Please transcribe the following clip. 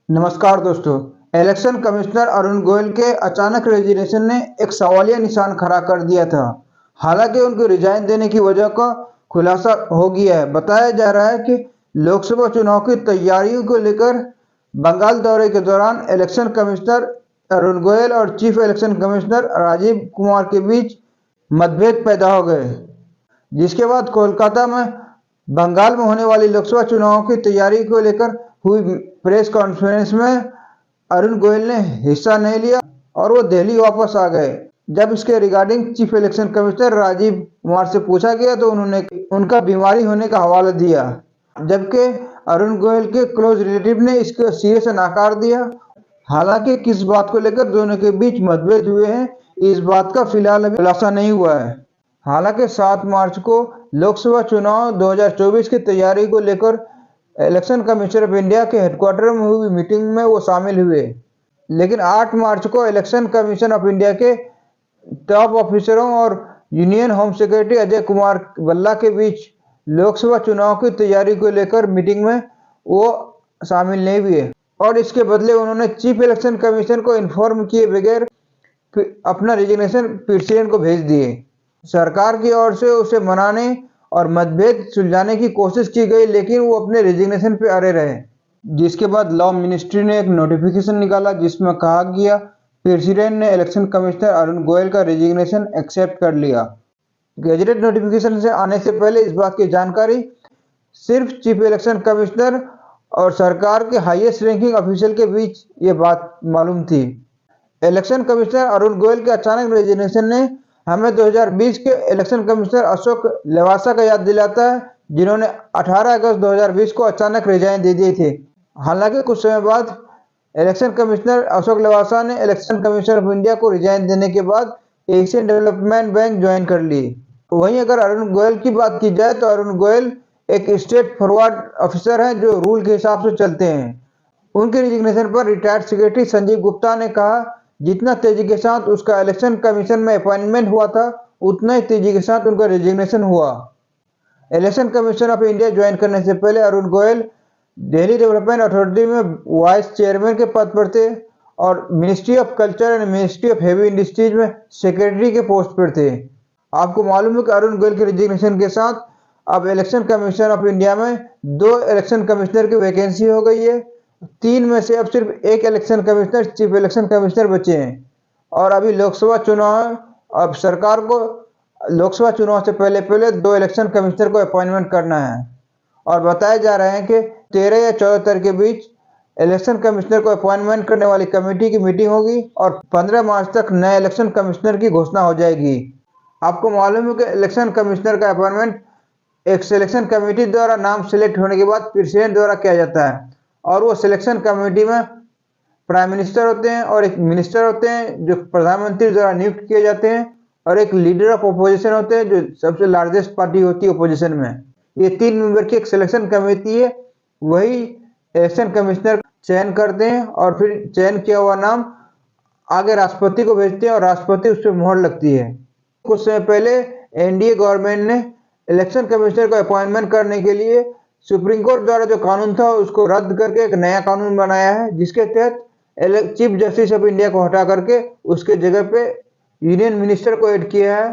नमस्कार दोस्तों। Election commissioner Arun Goyal के अचानक रेजिग्नेशन ने एक सवालिया निशान खड़ा कर दिया था। हालांकि उनको रिजाइन देने की वजह का खुलासा हो गया है। बताया जा रहा है कि लोकसभा चुनाव की तैयारियों को लेकर बंगाल दौरे के दौरान इलेक्शन कमिश्नर अरुण गोयल और chief election commissioner Rajeev Kumar के बीच मतभेद पैदा हो गए, जिसके बाद कोलकाता में बंगाल में होने वाली लोकसभा चुनाव की तैयारी को लेकर हुई प्रेस कॉन्फ्रेंस में अरुण गोयल ने हिस्सा नहीं लिया और वो दिल्ली वापस आ गए। जब इसके regarding chief election commissioner Rajeev Kumar से पूछा गया तो उन्होंने उनका बीमारी होने का हवाला दिया, जबकि अरुण गोयल के क्लोज रिलेटिव ने इसको सिरे से नकार दिया। हालांकि किस बात को लेकर दोनों के बीच मतभेद हुए हैं, इस बात का फिलहाल अभी खुलासा नहीं हुआ है। हालांकि 7 मार्च को लोकसभा चुनाव 2024 की तैयारी को लेकर इलेक्शन कमीशन ऑफ इंडिया के हेडक्वार्टर में हुई मीटिंग में वो शामिल हुए, लेकिन 8 मार्च को इलेक्शन कमीशन ऑफ इंडिया के टॉप ऑफिसरों और union home secretary Ajay Kumar Bhalla के बीच लोकसभा चुनाव की तैयारी को लेकर मीटिंग में वो शामिल नहीं हुए और इसके बदले उन्होंने चीफ इलेक्शन कमीशन को इन्फॉर्म किए बगैर अपना रेजिग्नेशन प्रेसिडेंट को भेज दिए। सरकार की ओर से उसे मनाने और मतभेद सुलझाने की कोशिश की गई, लेकिन वो अपने रेजिग्नेशन पे अड़े रहे, जिसके बाद लॉ मिनिस्ट्री ने एक नोटिफिकेशन निकाला जिसमें कहा गया प्रेसिडेंट ने इलेक्शन कमिश्नर अरुण गोयल का रेजिग्नेशन एक्सेप्ट कर लिया। गैजेटेड नोटिफिकेशन से आने से पहले इस बात की जानकारी सिर्फ चीफ इलेक्शन कमिश्नर और सरकार के हाईएस्ट रैंकिंग ऑफिशियल के बीच ये बात मालूम थी। इलेक्शन कमिश्नर अरुण गोयल के अचानक रेजिग्नेशन ने हमें 2020 के इलेक्शन कमिश्नर अशोक लवासा का याद दिलाता है, जिन्होंने 18 अगस्त 2020 को अचानक रिजाइन दे दिए थे। हालांकि कुछ समय बाद इलेक्शन कमिश्नर अशोक लवासा ने इलेक्शन कमीशन ऑफ इंडिया को रिजाइन देने के बाद एशियन डेवलपमेंट बैंक ज्वाइन कर ली। वहीं अगर अरुण गोयल की बात की जाए तो अरुण गोयल एक स्ट्रेट फॉरवर्ड ऑफिसर हैं जो रूल के हिसाब से चलते हैं। उनके रिजिग्नेशन पर रिटायर्ड सेक्रेटरी संजीव गुप्ता ने कहा, जितना तेजी के साथ उसका इलेक्शन कमीशन में अपॉइंटमेंट हुआ था, उतना ही तेजी के साथ उनका रेजिग्नेशन हुआ। Election commission of India join करने से पहले अरुण गोयल दिल्ली डेवलपमेंट अथॉरिटी में वाइस चेयरमैन के पद पर थे और ministry of culture and ministry of heavy industries में सेक्रेटरी के पोस्ट पर थे। आपको मालूम है कि अरुण गोयल के रेजिग्नेशन के साथ अब इलेक्शन कमीशन ऑफ इंडिया में 2 इलेक्शन कमिश्नर की वैकेंसी हो गई है। 3 में से अब सिर्फ एक election commissioner chief election commissioner बचे हैं और अभी लोकसभा चुनाव, अब सरकार को लोकसभा चुनाव से पहले 2 इलेक्शन कमिश्नर को अपॉइंटमेंट करना है और बताया जा रहा है कि 13 या 14 तारीख के बीच इलेक्शन कमिश्नर को अपॉइंटमेंट करने वाली कमेटी की मीटिंग होगी और 15 मार्च तक नए इलेक्शन कमिश्नर की घोषणा हो जाएगी। आपको मालूम है कि इलेक्शन कमिश्नर का अपॉइंटमेंट एक सिलेक्शन कमेटी द्वारा नाम सिलेक्ट होने के बाद प्रेसिडेंट द्वारा किया जाता है और वो सिलेक्शन कमेटी में प्राइम मिनिस्टर होते हैं और एक मिनिस्टर होते हैं जो प्रधानमंत्री द्वारा नियुक्त किए जाते हैं और एक लीडर ऑफ अपोजिशन होते हैं जो सबसे लार्जेस्ट पार्टी होती है अपोजिशन में। ये 3 मेंबर की एक सिलेक्शन कमेटी है, वही इलेक्शन कमिश्नर चयन करते हैं और फिर चयन किया हुआ नाम आगे राष्ट्रपति को भेजते हैं और राष्ट्रपति उस पर मोहर लगती है। कुछ समय पहले एनडीए गवर्नमेंट ने इलेक्शन कमिश्नर को अपॉइंटमेंट करने के लिए सुप्रीम कोर्ट द्वारा जो कानून था उसको रद्द करके एक नया कानून बनाया है, जिसके तहत चीफ जस्टिस ऑफ इंडिया को हटा करके उसके जगह पे यूनियन मिनिस्टर को ऐड किया है